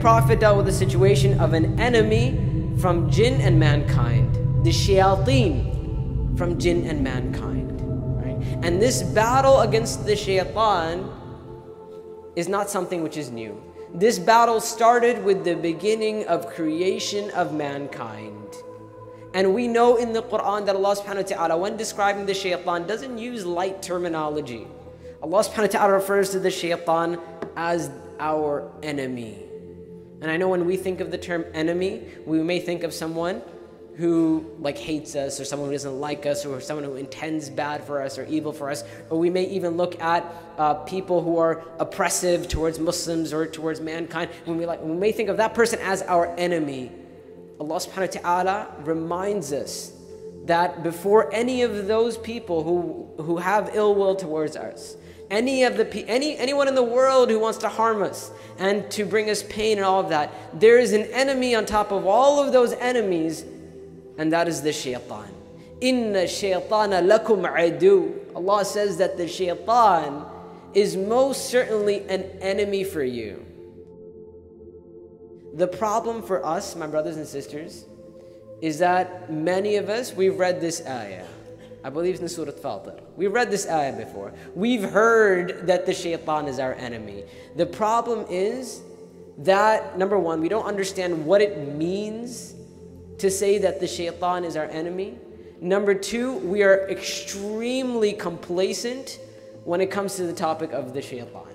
Prophet dealt with the situation of an enemy from jinn and mankind. The shayateen from jinn and mankind. Right? And this battle against the shaytan is not something which is new. This battle started with the beginning of creation of mankind. And we know in the Quran that Allah subhanahu wa ta'ala, when describing the shaytan, doesn't use light terminology. Allah subhanahu wa ta'ala refers to the shaytan as our enemy. And I know when we think of the term enemy, we may think of someone who hates us, or someone who doesn't like us, or someone who intends bad for us or evil for us. Or we may even look at people who are oppressive towards Muslims or towards mankind. We may think of that person as our enemy. Allah subhanahu wa ta'ala reminds us that before any of those people who have ill will towards us, anyone in the world who wants to harm us and to bring us pain and all of that, there is an enemy on top of all of those enemies, and that is the shaytan. Inna shaytana lakum adu. Allah says that the shaytan is most certainly an enemy for you. The problem for us, my brothers and sisters, is that many of us, we've read this ayah. I believe it's in Surah Fatir. We've read this ayah before. We've heard that the shaytan is our enemy. The problem is that, number one, we don't understand what it means to say that the shaytan is our enemy. Number two, we are extremely complacent when it comes to the topic of the shaytan.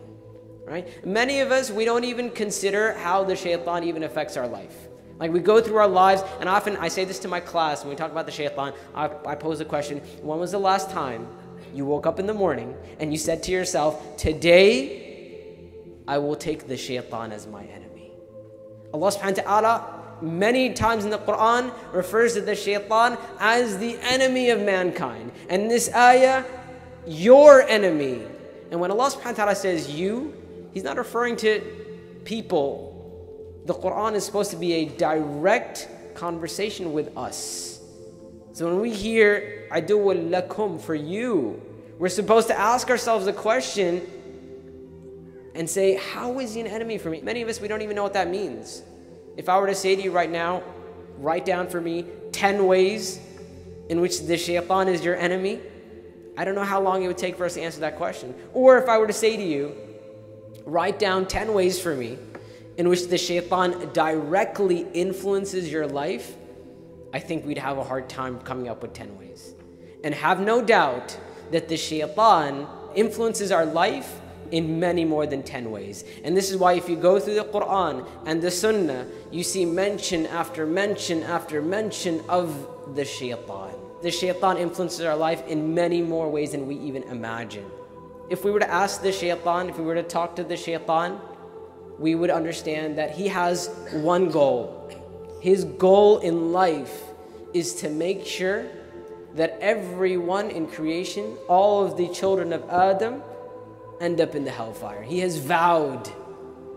Right? Many of us, we don't even consider how the shaytan even affects our life. We go through our lives, and often I say this to my class when we talk about the shaytan. I pose the question, when was the last time you woke up in the morning and you said to yourself, today I will take the shaytan as my enemy? Allah subhanahu wa ta'ala many times in the Quran refers to the shaytan as the enemy of mankind. And this ayah, your enemy. And when Allah subhanahu wa ta'ala says you, He's not referring to people. The Quran is supposed to be a direct conversation with us. So when we hear aduwwun lakum, for you, we're supposed to ask ourselves a question and say, how is he an enemy for me? Many of us, we don't even know what that means. If I were to say to you right now, write down for me 10 ways in which the shaytan is your enemy, I don't know how long it would take for us to answer that question. Or if I were to say to you, write down 10 ways for me in which the shaytan directly influences your life, I think we'd have a hard time coming up with 10 ways. And have no doubt that the shaytan influences our life in many more than 10 ways. And this is why if you go through the Quran and the Sunnah, you see mention after mention after mention of the shaytan. The shaytan influences our life in many more ways than we even imagine. If we were to ask the shaytan, if we were to talk to the shaytan, we would understand that he has one goal. His goal in life is to make sure that everyone in creation, all of the children of Adam, end up in the hellfire. He has vowed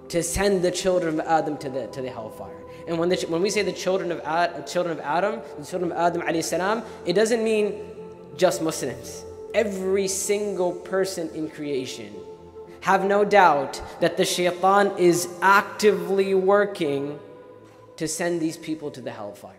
to send the children of Adam to the hellfire. And when we say the children of Adam, the children of Adam alayhi salam, it doesn't mean just Muslims. Every single person in creation. Have no doubt that the shaytan is actively working to send these people to the hellfire.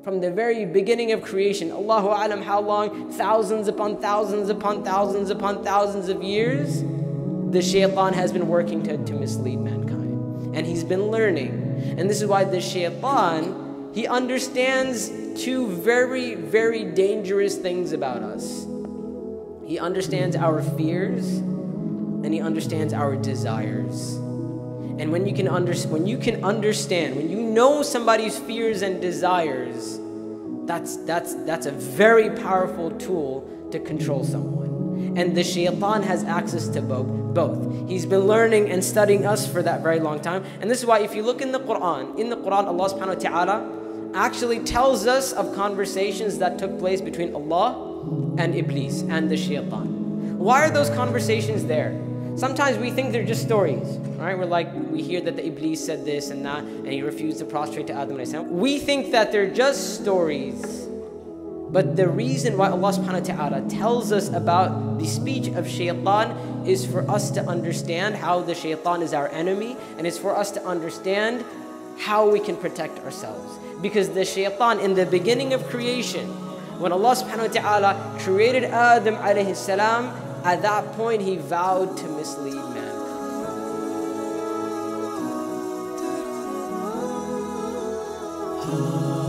From the very beginning of creation, Allahu A'lam how long, thousands upon thousands upon thousands upon thousands of years, the shaytan has been working to mislead mankind. And he's been learning. And this is why the shaytan, he understands two very, very dangerous things about us. He understands our fears and he understands our desires. And when you know somebody's fears and desires, that's a very powerful tool to control someone. And the shaytan has access to both. He's been learning and studying us for that very long time. And this is why if you look in the Quran, Allah subhanahu wa ta'ala actually tells us of conversations that took place between Allah and Iblis and the shaytan. Why are those conversations there? Sometimes we think they're just stories, right? We hear that the Iblis said this and that, and he refused to prostrate to Adam alayhi salam. We think that they're just stories. But the reason why Allah subhanahu wa ta'ala tells us about the speech of Shaytan is for us to understand how the Shaytan is our enemy, and it's for us to understand how we can protect ourselves. Because the Shaytan, in the beginning of creation, when Allah subhanahu wa ta'ala created Adam alayhi salam, at that point he vowed to mislead man. Oh.